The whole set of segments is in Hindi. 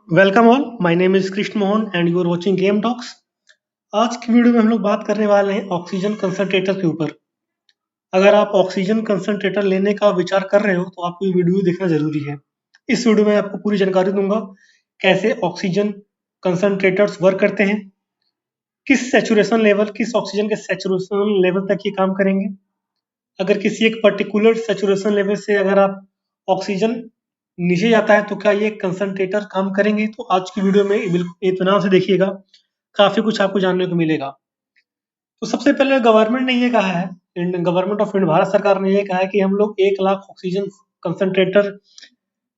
Welcome all, my name is Krishna Mohan and you are watching Game Talks. आज की वीडियो में हम लोग बात करने वाले हैं ऑक्सीजन कंसंट्रेटर के ऊपर। अगर आप ऑक्सीजन कंसंट्रेटर लेने का विचार कर रहे हो तो आपको ये वीडियो देखना जरूरी है। इस वीडियो में आपको पूरी जानकारी दूंगा कैसे ऑक्सीजन कंसंट्रेटर्स वर्क करते हैं, किस ऑक्सीजन के सेचुरेशन लेवल तक ये काम करेंगे। अगर किसी एक पर्टिकुलर सेचुरेशन लेवल से अगर आप ऑक्सीजन नीचे जाता है तो क्या ये कंसंट्रेटर काम करेंगे। तो आज की वीडियो में बिल्कुल इत्मीनान से देखिएगा, काफी कुछ आपको जानने को मिलेगा। तो सबसे पहले गवर्नमेंट ने ये कहा है, गवर्नमेंट ऑफ इंडिया भारत सरकार ने ये कहा है कि हम लोग 1 लाख ऑक्सीजन कंसंट्रेटर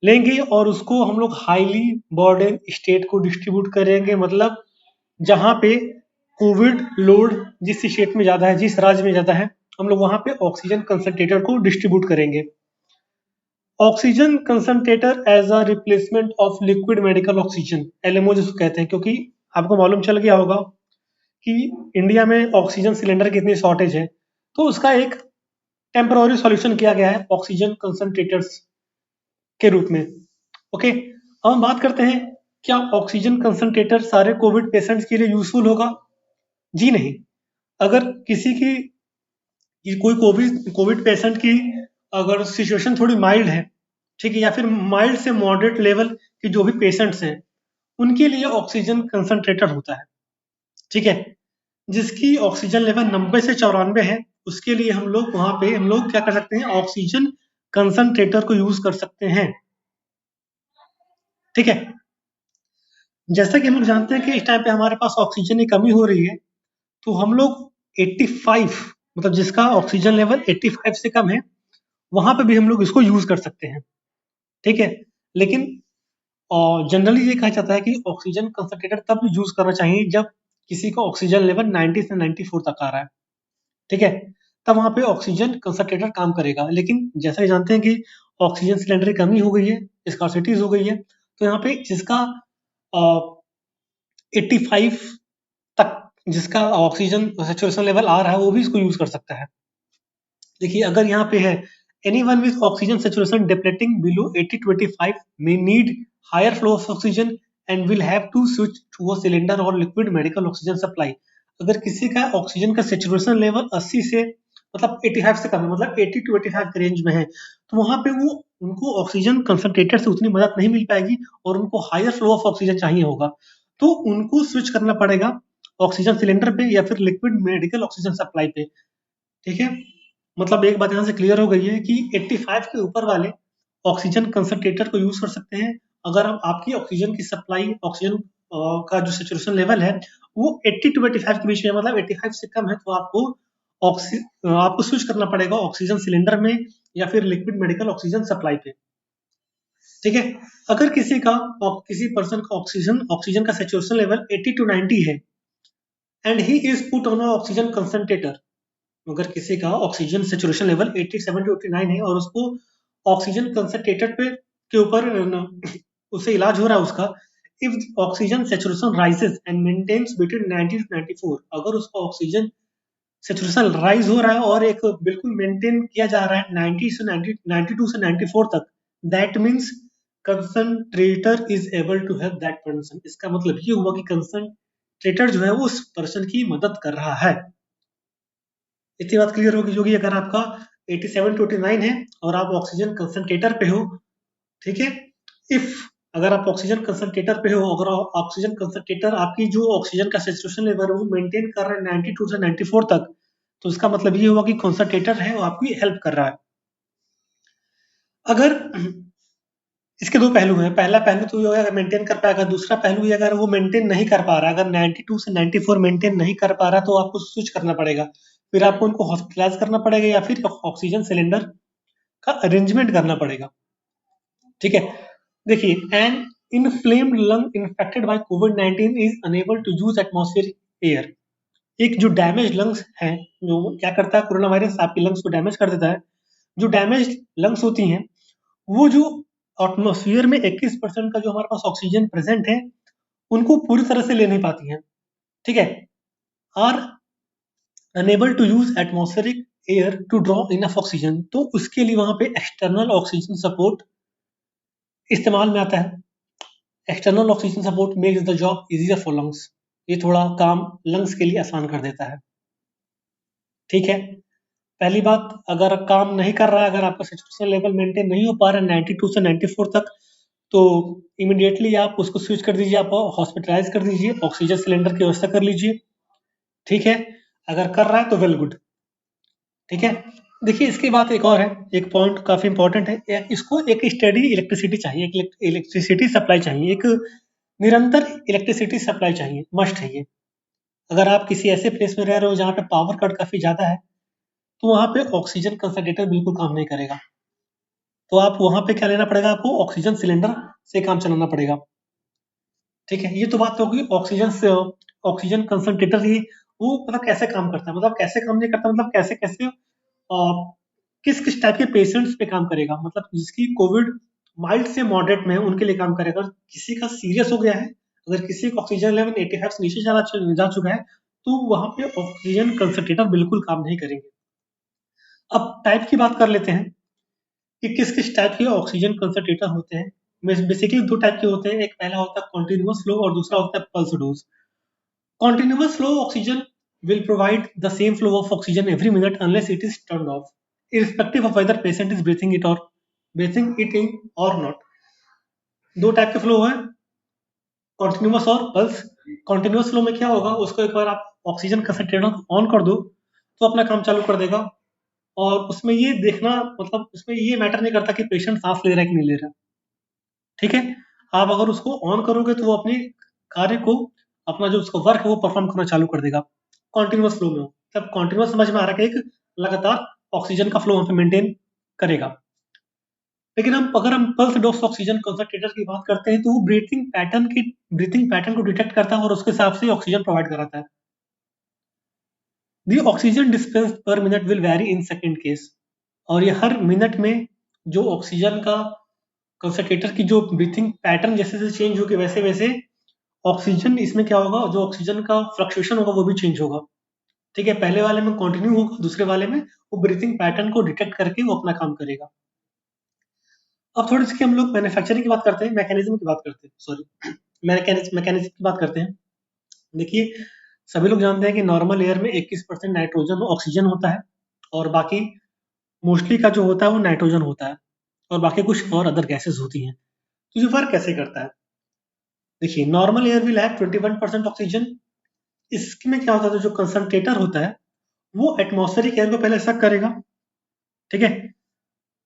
लेंगे और उसको हम लोग हाईली बर्डन स्टेट को डिस्ट्रीब्यूट करेंगे। मतलब जहाँ पे कोविड लोड जिस स्टेट में ज्यादा है, जिस राज्य में ज्यादा है, हम लोग वहां पे ऑक्सीजन कंसंट्रेटर को डिस्ट्रीब्यूट करेंगे। Oxygen concentrator as a replacement of liquid medical oxygen, LMO जिसको कहते हैं, क्योंकि आपको मालूम चल गया होगा कि इंडिया में ऑक्सीजन सिलेंडर की इतनी शॉर्टेज है, तो उसका एक टेम्पररी सॉल्यूशन किया गया है ऑक्सीजन कंसंट्रेटर्स के रूप में। ओके, अब हम बात करते हैं, क्या ऑक्सीजन कंसंट्रेटर सारे कोविड पेशेंट्स के लिए यूजफुल होगा? जी नहीं। अगर किसी की कोई कोविड कोविड पेशेंट की अगर सिचुएशन थोड़ी माइल्ड है, ठीक है, या फिर माइल्ड से मॉडरेट लेवल के जो भी पेशेंट्स हैं, उनके लिए ऑक्सीजन कंसंट्रेटर होता है, ठीक है। जिसकी ऑक्सीजन लेवल 90 से 94 है, उसके लिए हम लोग वहां पे हम लोग क्या कर सकते हैं, ऑक्सीजन कंसंट्रेटर को यूज कर सकते हैं, ठीक है। जैसा कि हम लोग जानते हैं कि इस टाइम पे हमारे पास ऑक्सीजन की कमी हो रही है, तो हम लोग 85, मतलब जिसका ऑक्सीजन लेवल 85 से कम है, वहां पे भी हम लोग इसको यूज कर सकते हैं, ठीक है। लेकिन जनरली ये कहा जाता है कि ऑक्सीजन कंसंट्रेटर तब यूज करना चाहिए जब किसी का ऑक्सीजन लेवल 90 से 94 तक आ रहा है, ठीक है, तब वहां पे ऑक्सीजन कंसंट्रेटर काम करेगा। लेकिन जैसा कि जानते हैं कि ऑक्सीजन सिलेंडर की कमी हो गई है, स्कार्सिटीज हो गई है, तो यहाँ पे जिसका 85 तक जिसका ऑक्सीजन सेचुरेशन लेवल आ रहा है, वो भी इसको यूज कर सकता है। देखिए, अगर यहाँ पे है anyone with oxygen saturation depleting below 80 to 85 may need higher flow of oxygen and will have to switch to a cylinder or liquid medical oxygen supply। अगर किसी का ऑक्सीजन का सेचुरेशन लेवल 80 से मतलब 85 से कम है, मतलब 80 to 85 के रेंज में है, तो वहां पे वो उनको ऑक्सीजन कंसंट्रेटर से उतनी मदद नहीं मिल पाएगी और उनको हायर फ्लो ऑफ ऑक्सीजन चाहिए होगा, तो उनको स्विच करना पड़ेगा ऑक्सीजन सिलेंडर पे या फिर लिक्विड मेडिकल ऑक्सीजन सप्लाई पे, ठीक है। मतलब एक बात यहाँ से क्लियर हो गई है कि 85 के ऊपर वाले ऑक्सीजन कंसंट्रेटर को यूज कर सकते हैं। अगर हम आपकी ऑक्सीजन की सप्लाई, ऑक्सीजन का जो सेचुरेशन लेवल है वो 80 टू 85 के बीच में है, मतलब 85 से कम है, तो आपको स्विच करना पड़ेगा ऑक्सीजन सिलेंडर में या फिर लिक्विड मेडिकल ऑक्सीजन सप्लाई पे, ठीक है। अगर किसी पर्सन का ऑक्सीजन ऑक्सीजन का सेचुरेशन लेवल 80 टू 90 है and he is put on oxygen concentrator, अगर किसी का ऑक्सीजन सेचुरेशन लेवल 87 टू 89 है और उसको ऑक्सीजन कंसंट्रेटर पे के ऊपर उससे इलाज हो रहा है उसका, if oxygen saturation rises and maintains between 90 to 94, अगर उसका ऑक्सीजन सेचुरेशन राइज हो रहा है और एक बिल्कुल मेंटेन किया जा रहा है 90 से 90 92 से 94 तक, that means concentrator is able to help that person. इसका मतलब ये हुआ कि कंसंट्रेटर जो है वो उस पर्सन की मदद कर रहा है। इतनी बात क्लियर होगी जोगी, अगर आपका 87 टू 89 है और आप ऑक्सीजन कंसंट्रेटर पे हो, ठीक है। इफ अगर आप ऑक्सीजन कंसंट्रेटर पे हो, अगर ऑक्सीजन कंसंट्रेटर आपकी जो ऑक्सीजन का सेचुरेशन लेवल है वो मेंटेन कर रहा है 92 से 94 तक, तो इसका मतलब ये हुआ कि कंसंट्रेटर है वो आपकी हेल्प कर रहा है। अगर इसके दो पहलू हैं, पहला पहलू तो ये अगर मेंटेन कर पाएगा, दूसरा पहलू ये अगर वो मेंटेन नहीं कर पा रहा, अगर 92 से 94 मेंटेन नहीं कर पा रहा, तो आपको स्विच करना पड़ेगा, फिर आपको उनको हॉस्पिटलाइज करना पड़ेगा या फिर ऑक्सीजन सिलेंडर का अरेंजमेंट करना पड़ेगा, ठीक है। देखिए, an inflamed lung infected by कोविड-19 is unable to use atmospheric air. एक जो डैमेज लंग्स है, जो क्या करता है, कोरोना वायरस आपकी लंग्स को डैमेज कर देता है। जो डैमेज लंग्स होती हैं, वो जो एटमॉस्फेयर में 21% का जो हमारे पास ऑक्सीजन प्रेजेंट है, उनको पूरी तरह से ले नहीं पाती हैं, ठीक है, are unable to use atmospheric air to draw enough oxygen, तो उसके लिए वहां पे एक्सटर्नल ऑक्सीजन सपोर्ट इस्तेमाल में आता है। External oxygen support makes the job easier for lungs, ये थोड़ा काम लंग्स के लिए आसान कर देता है। ठीक है, पहली बात, अगर काम नहीं कर रहा है, अगर आपका सैचुरेशन लेवल मेंटेन नहीं हो पा रहा है 92 से 94 तक, तो इमीडिएटली आप उसको स्विच कर दीजिए, आप हॉस्पिटलाइज कर दीजिए, ऑक्सीजन सिलेंडर की व्यवस्था कर लीजिए। ठीक है, अगर कर रहा है तो वेल गुड। ठीक है, देखिए इसके बाद एक और है, एक पॉइंट काफी इंपॉर्टेंट है, इसको एक स्टेडी इलेक्ट्रिसिटी चाहिए, एक इलेक्ट्रिसिटी सप्लाई चाहिए, एक निरंतर इलेक्ट्रिसिटी सप्लाई चाहिए, मस्ट है ये। अगर आप किसी ऐसे प्लेस में रह रहे हो जहाँ पे पावर कट काफी ज्यादा है, तो वहाँ पे ऑक्सीजन कंसंट्रेटर बिल्कुल काम नहीं करेगा, तो आप वहाँ पे क्या लेना पड़ेगा, आपको ऑक्सीजन सिलेंडर से काम चलाना पड़ेगा। ठीक है, ये तो बात होगी ऑक्सीजन से, ऑक्सीजन कंसंट्रेटर ये वो मतलब कैसे काम करता है, मतलब कैसे काम नहीं करता, मतलब कैसे कैसे किस किस टाइप के पेशेंट्स पे काम करेगा, मतलब जिसकी कोविड माइल्ड से मॉडरेट में है उनके लिए काम करेगा। अगर किसी का सीरियस हो गया है, अगर किसी का ऑक्सीजन लेवल 85 से नीचे जा चुका है, तो वहां पे ऑक्सीजन कंसंट्रेटर बिल्कुल काम नहीं करेंगे। अब टाइप की बात कर लेते हैं कि किस किस टाइप के ऑक्सीजन कंसंट्रेटर होते हैं। बेसिकली दो टाइप के होते हैं, एक पहला होता है कॉन्टिन्यूअस फ्लो और दूसरा होता है pulse dose. Continuous flow oxygen will provide the same flow of oxygen every minute unless it is turned off, irrespective of whether patient is breathing it in or not. दो टाइप के फ्लो है, कॉन्टिन्यूस और पल्स। कॉन्टिन्यूस फ्लो में क्या होगा, उसको एक बार आप ऑक्सीजन कंसंट्रेटर ऑन कर दो तो अपना काम चालू कर देगा, और उसमें ये देखना, मतलब उसमें ये मैटर नहीं करता कि पेशेंट सांस ले रहा है कि नहीं ले रहा। ठीक है, आप अगर उसको ऑन करोगे तो वो अपने कार्य को, अपना जो उसका वर्क है वो परफॉर्म करना चालू कर देगा कॉन्टिन्यूस फ्लो में। तब कॉन्टिन्यूस समझ में आ रहा है कि एक लगातार ऑक्सीजन का फ्लो वहां पे मेंटेन करेगा। लेकिन अगर हम पल्स डोज ऑक्सीजन कंसंट्रेटर की बात करते हैं, तो वो ब्रीथिंग पैटर्न को डिटेक्ट करता है और उसके हिसाब से ऑक्सीजन प्रोवाइड कराता है। The oxygen dispense per minute will vary in second case, और ये हर मिनट में जो ऑक्सीजन का कंसंट्रेटर की जो ब्रीथिंग पैटर्न जैसे जैसे चेंज होगी, वैसे वैसे ऑक्सीजन इसमें क्या होगा, जो ऑक्सीजन का फ्लक्चुएशन होगा वो भी चेंज होगा। ठीक है, पहले वाले में कंटिन्यू होगा, दूसरे वाले में वो ब्रीथिंग पैटर्न को डिटेक्ट करके वो अपना काम करेगा। अब थोड़ी सी हम लोग मैन्युफैक्चरिंग की बात करते हैं, मैकेनिज्म की बात करते हैं, सॉरी मैकेनिज्म की बात करते हैं। देखिए, सभी लोग जानते हैं कि नॉर्मल एयर में 21% नाइट्रोजन ऑक्सीजन होता है, और बाकी मोस्टली का जो होता है वो नाइट्रोजन होता है, और बाकी कुछ और अदर गैसेस होती हैं। तो ये फर्क कैसे करता है, देखिए normal air will have 21% oxygen. इसमें क्या होता है, जो कंसंट्रेटर होता है वो एटमॉस्फेरिक एयर को पहले सक करेगा। ठीक है,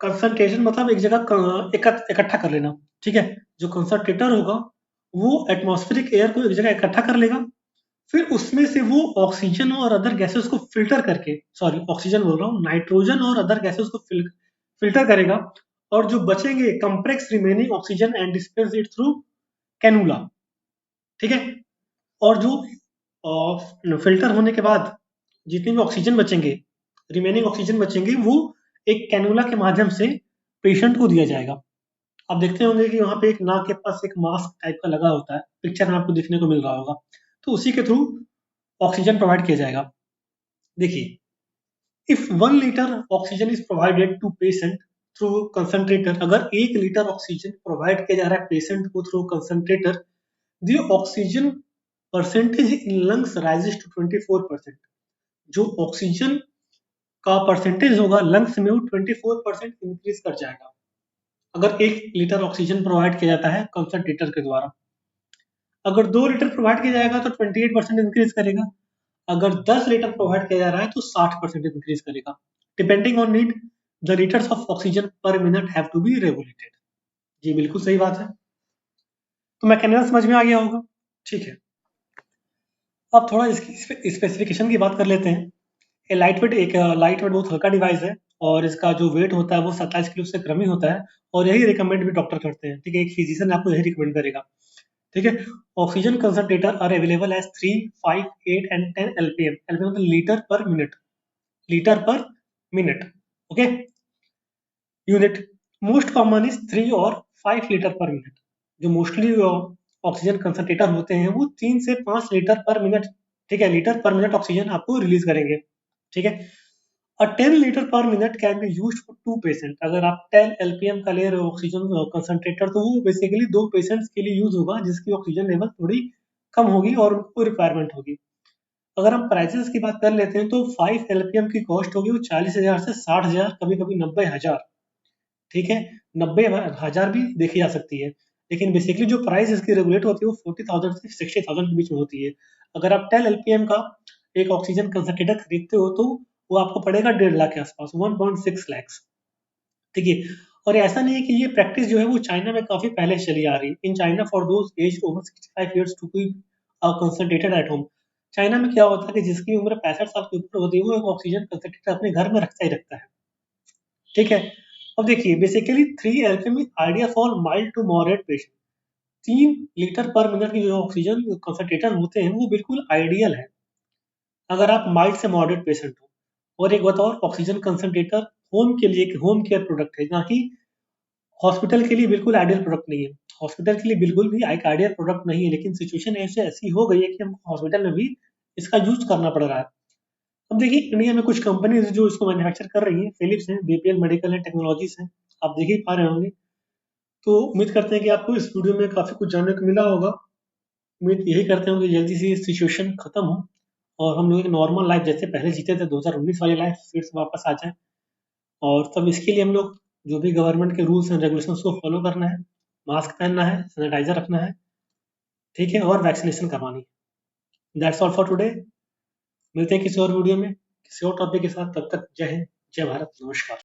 कंसंट्रेशन मतलब एक जगह इकट्ठा कर लेना। ठीक है, जो कंसंट्रेटर होगा वो एटमॉस्फेरिक एयर को एक जगह इकट्ठा कर लेगा, फिर उसमें से वो ऑक्सीजन और अदर गैसेस को फिल्टर करके, सॉरी ऑक्सीजन बोल रहा हूँ, नाइट्रोजन और अदर गैसेस को फिल्टर करेगा, और जो बचेंगे compress remaining oxygen and dispense it through cannula. ठीक है, और जो फिल्टर होने के बाद जितने भी ऑक्सीजन बचेंगे, रिमेनिंग ऑक्सीजन बचेंगे, वो एक कैनुला के माध्यम से पेशेंट को दिया जाएगा। आप देखते होंगे कि वहां पे एक नाक के पास एक मास्क टाइप का लगा होता है, पिक्चर में आपको देखने को मिल रहा होगा, तो उसी के थ्रू ऑक्सीजन प्रोवाइड किया जाएगा। देखिए, if 1 litre oxygen is provided to patient through concentrator, अगर 1 लीटर ऑक्सीजन प्रोवाइड किया जा रहा है पेशेंट को through concentrator, the oxygen percentage in lungs rises to 24%। जो ऑक्सीजन का परसेंटेज होगा लंग्स में, वो 24% इंक्रीज कर जाएगा अगर 1 लीटर ऑक्सीजन प्रोवाइड किया जाता है कंसंट्रेटर के द्वारा। अगर 2 लीटर प्रोवाइड किया जाएगा तो 28% इंक्रीज करेगा, अगर 10 लीटर प्रोवाइड किया जा रहा है तो 60% इंक्रीज करेगा। Depending on need, the litres of oxygen per minute have to be regulated. जी बिल्कुल सही बात है, तो मैकेनिज्म समझ में आ गया होगा। ठीक है, अब थोड़ा इसकी स्पेसिफिकेशन की बात कर लेते हैं। एक लाइट वेट बहुत हल्का डिवाइस है, और इसका जो वेट होता है वो 27 किलो से कम ही होता है, और यही रिकमेंड भी डॉक्टर करते हैं। ठीक है, एक फिजिशियन आपको यही रिकमेंड करेगा। ठीक है, oxygen concentrator are available as 3, 5, 8 and 10 LPM. LPM मतलब litre per minute, litre per minute. Okay, unit most common is 3 और 5 लीटर पर मिनट। जो मोस्टली ऑक्सीजन कंसंट्रेटर होते हैं वो 3 से 5 लीटर पर मिनट, ठीक है, लीटर पर मिनट ऑक्सीजन आपको रिलीज करेंगे। ठीक है, 10 litre per minute can be used for 2 patient. अगर आप 10 एलपीएम का ले रहे हो ऑक्सीजन कंसंट्रेटर, तो वो बेसिकली 2 पेशेंट्स के लिए यूज होगा जिसकी ऑक्सीजन लेवल थोड़ी कम होगी और उनको रिक्वायरमेंट होगी। अगर हम प्राइसेस की बात कर लेते हैं तो 5 एलपीएम की कॉस्ट होगी वो 40,000 से 60,000, कभी कभी 90,000। ठीक है, 90,000 भी देखी जा सकती है। लेकिन बेसिकली जो प्राइस इसकी रेगुलेट होती है वो 40,000 से 60,000 के बीच में होती है। अगर आप 10 एलपीएम का एक ऑक्सीजन कंसंट्रेटर खरीदते हो तो वो आपको पड़ेगा 1.5 लाख के आसपास, 1.6 लाख। ठीक है, और ऐसा नहीं है कि ये प्रैक्टिस जो है वो चाइना में काफी पहले से चली आ रही है। In China for those age over 65 years to be concentrated at home. China में क्या होता है कि जिसकी उम्र 65 साल के ऊपर होती है वो एक ऑक्सीजन कंसंट्रेटर अपने घर में रखता ही रखता है। ठीक है, अब देखिए basically 3 LPM is ideal for mild to moderate patient. 3 litre per minute की जो ऑक्सीजन कंसंट्रेटर होते हैं वो बिल्कुल आइडियल है अगर आप माइल्ड से मॉडरेट पेशेंट हो। और एक बताओ, ऑक्सीजन कंसंट्रेटर होम के लिए होम केयर प्रोडक्ट है, ना कि हॉस्पिटल के लिए बिल्कुल आइडियल प्रोडक्ट नहीं है। हॉस्पिटल के लिए बिल्कुल भी एक आइडियल प्रोडक्ट नहीं है, लेकिन सिचुएशन ऐसी हो गई है कि हमको हॉस्पिटल में भी इसका यूज करना पड़ रहा है। अब देखिए इंडिया में कुछ कंपनीज जो इसको मैन्युफैक्चर कर रही है, फिलिप्स है, बीपीएल मेडिकल है, टेक्नोलॉजीज है, आप देख ही पा रहे होंगे। तो उम्मीद करते हैं कि आपको इस वीडियो में काफी कुछ जानने को मिला होगा। उम्मीद यही करते हैं कि जल्दी से सिचुएशन खत्म हो और हम लोग एक नॉर्मल लाइफ जैसे पहले जीते थे 2019 वाली लाइफ फिर से वापस आ जाए। और तब इसके लिए हम लोग जो भी गवर्नमेंट के रूल्स एंड रेगुलेशंस को फॉलो करना है, मास्क पहनना है, सैनिटाइजर रखना है, ठीक है, और वैक्सीनेशन करवानी है। That's all for today. मिलते हैं किसी और वीडियो में किसी और टॉपिक के साथ, तब तक जय हिंद, जय भारत, नमस्कार।